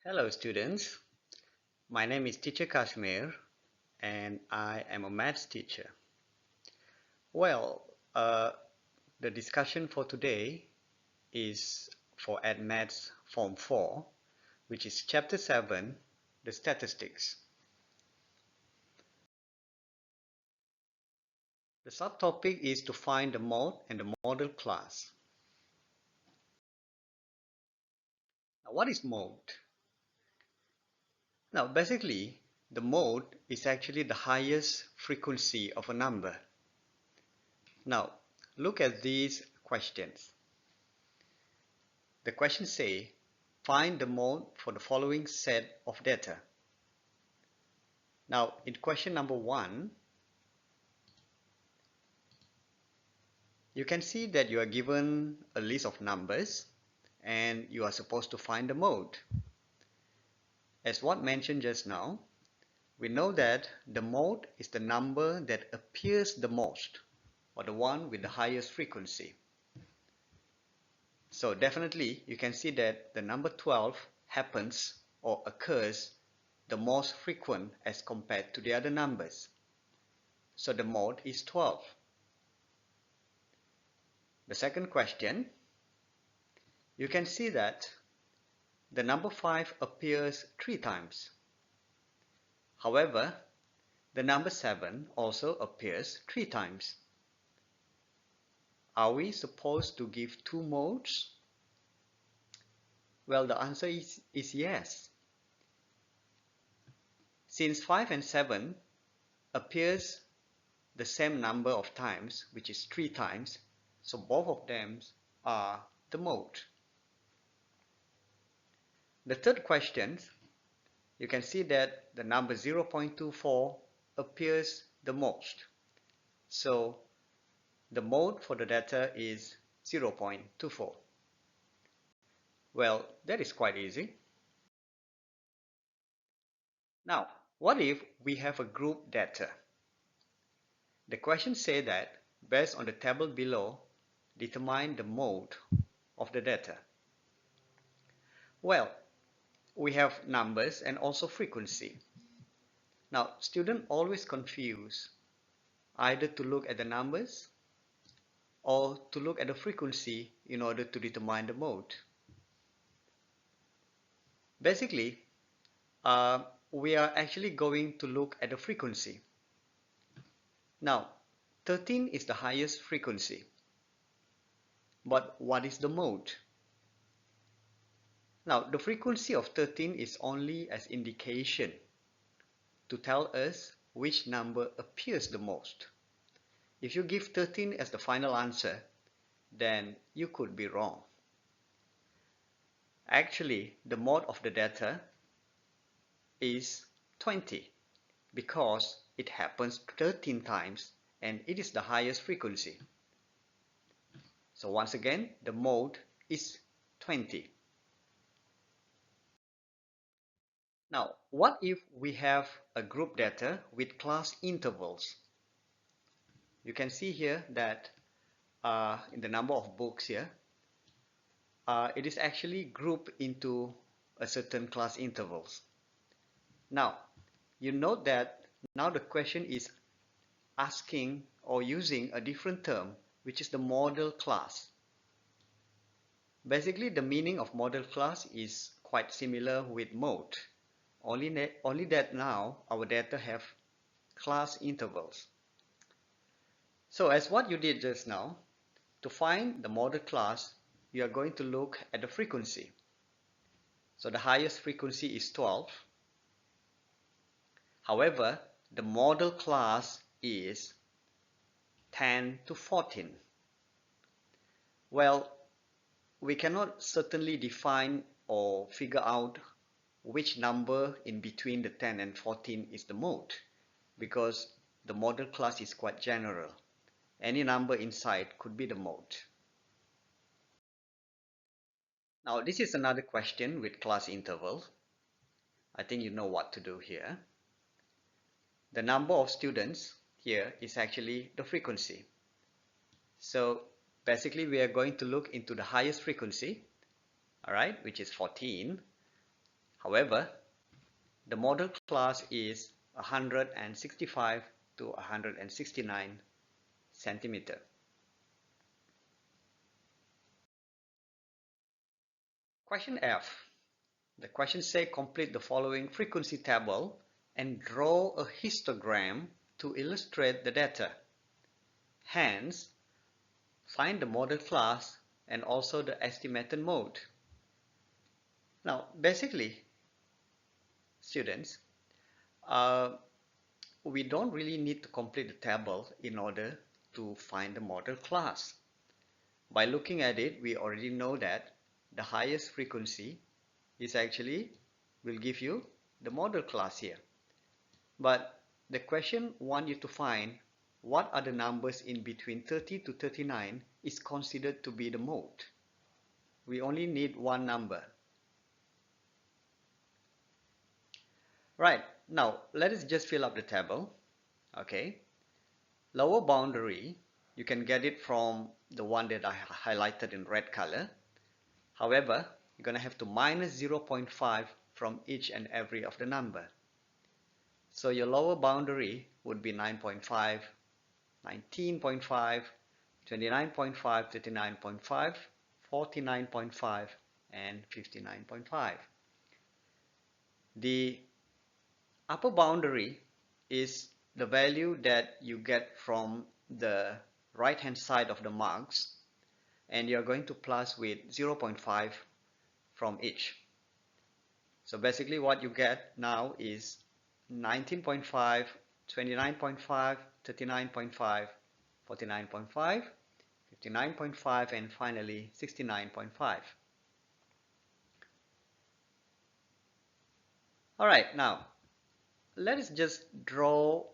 Hello students, my name is Teacher Kashmir and I am a maths teacher. Well, the discussion for today is for Maths Form 4, which is Chapter 7, the Statistics. The subtopic is to find the mode and the model class. Now, what is mode? Now, basically, the mode is actually the highest frequency of a number. Now, look at these questions. The questions say, find the mode for the following set of data. Now, in question number 1, you can see that you are given a list of numbers and you are supposed to find the mode. As what mentioned just now, we know that the mode is the number that appears the most, or the one with the highest frequency. So definitely you can see that the number 12 happens or occurs the most frequent as compared to the other numbers. So the mode is 12. The second question, you can see that the number 5 appears 3 times. However, the number 7 also appears 3 times. Are we supposed to give 2 modes? Well, the answer is yes. Since 5 and 7 appears the same number of times, which is 3 times, so both of them are the mode. The third question, you can see that the number 0.24 appears the most. So the mode for the data is 0.24. Well, that is quite easy. Now, what if we have a group data? The question says that based on the table below, determine the mode of the data. Well, we have numbers and also frequency. Now, students always confuse either to look at the numbers or to look at the frequency in order to determine the mode. Basically, we are actually going to look at the frequency. Now, 13 is the highest frequency. But what is the mode? Now, the frequency of 13 is only as indication to tell us which number appears the most. If you give 13 as the final answer, then you could be wrong. Actually, the mode of the data is 20 because it happens 13 times and it is the highest frequency. So once again, the mode is 20. Now, what if we have a group data with class intervals? You can see here that in the number of books here, it is actually grouped into a certain class intervals. Now, you note that now the question is asking or using a different term, which is the model class. Basically, the meaning of model class is quite similar with mode, only that now our data have class intervals. So as what you did just now, to find the model class, you are going to look at the frequency. So the highest frequency is 12. However, the model class is 10 to 14. Well, we cannot certainly define or figure out which number in between the 10 and 14 is the mode because the model class is quite general. Any number inside could be the mode. Now this is another question with class interval. I think you know what to do here. The number of students here is actually the frequency. So basically we are going to look into the highest frequency, alright, which is 14. However, the model class is 165 to 169 centimeter. Question F. The question says complete the following frequency table and draw a histogram to illustrate the data. Hence, find the model class and also the estimated mode. Now, basically, students, we don't really need to complete the table in order to find the model class. By looking at it, we already know that the highest frequency is actually will give you the model class here. But the question wants you to find what are the numbers in between 30 to 39 is considered to be the mode. We only need one number. Right, now let us just fill up the table. Okay, lower boundary, you can get it from the one that I highlighted in red color. However, you're going to have to minus 0.5 from each and every of the number. So your lower boundary would be 9.5, 19.5, 29.5, 39.5, 49.5, and 59.5. The upper boundary is the value that you get from the right hand side of the marks, and you're going to plus with 0.5 from each. So basically what you get now is 19.5, 29.5, 39.5, 49.5, 59.5, and finally 69.5. Alright, now let us just draw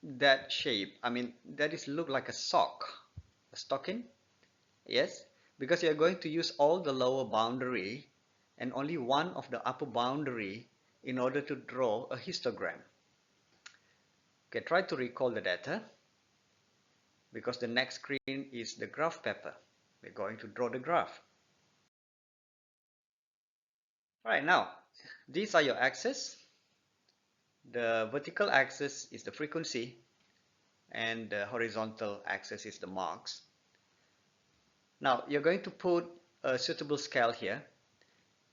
that shape. I mean, that is look like a sock, a stocking. Yes, because you're going to use all the lower boundary and only one of the upper boundary in order to draw a histogram. Okay, try to recall the data because the next screen is the graph paper. We're going to draw the graph. Alright, now these are your axes. The vertical axis is the frequency and the horizontal axis is the marks. Now you're going to put a suitable scale here.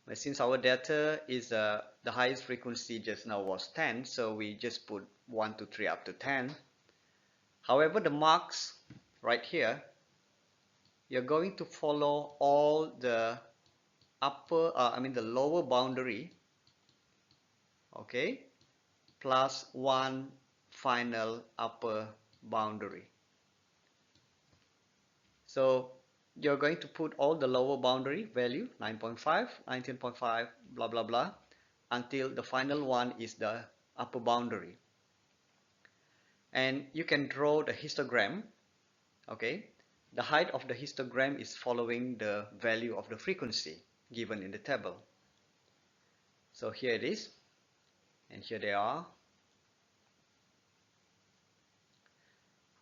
But since our data is the highest frequency just now was 10, so we just put 1 to 3 up to 10. However, the marks right here, you're going to follow all the the lower boundary, okay, plus one final upper boundary. So you're going to put all the lower boundary value 9.5, 19.5, blah blah blah, until the final one is the upper boundary. And you can draw the histogram. Okay, the height of the histogram is following the value of the frequency given in the table. So here it is, and here they are.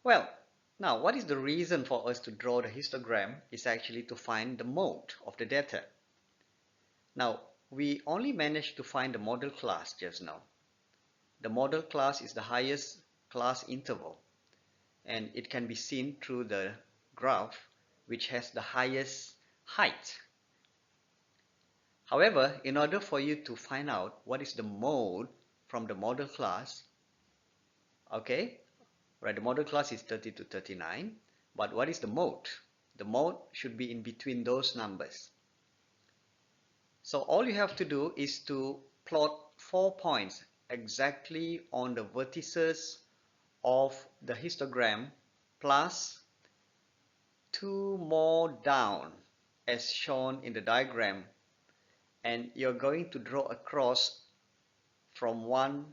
Well, now what is the reason for us to draw the histogram is actually to find the mode of the data. Now we only managed to find the model class just now. The model class is the highest class interval, and it can be seen through the graph which has the highest height. However, in order for you to find out what is the mode from the model class, okay, right, the model class is 30 to 39, but what is the mode? The mode should be in between those numbers. So all you have to do is to plot 4 points exactly on the vertices of the histogram plus 2 more down as shown in the diagram, and you're going to draw a cross from one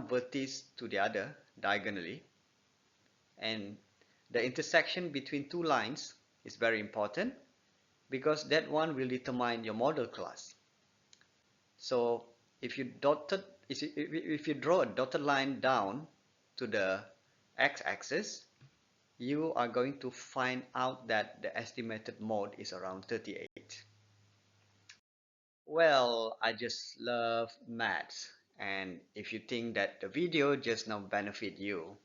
vertex to the other diagonally, and the intersection between two lines is very important because that one will determine your model class. So if you draw a dotted line down to the x-axis, you are going to find out that the estimated mode is around 38. Well, I just love maths. And if you think that the video just now benefit you,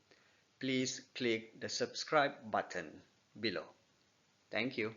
please click the subscribe button below. Thank you.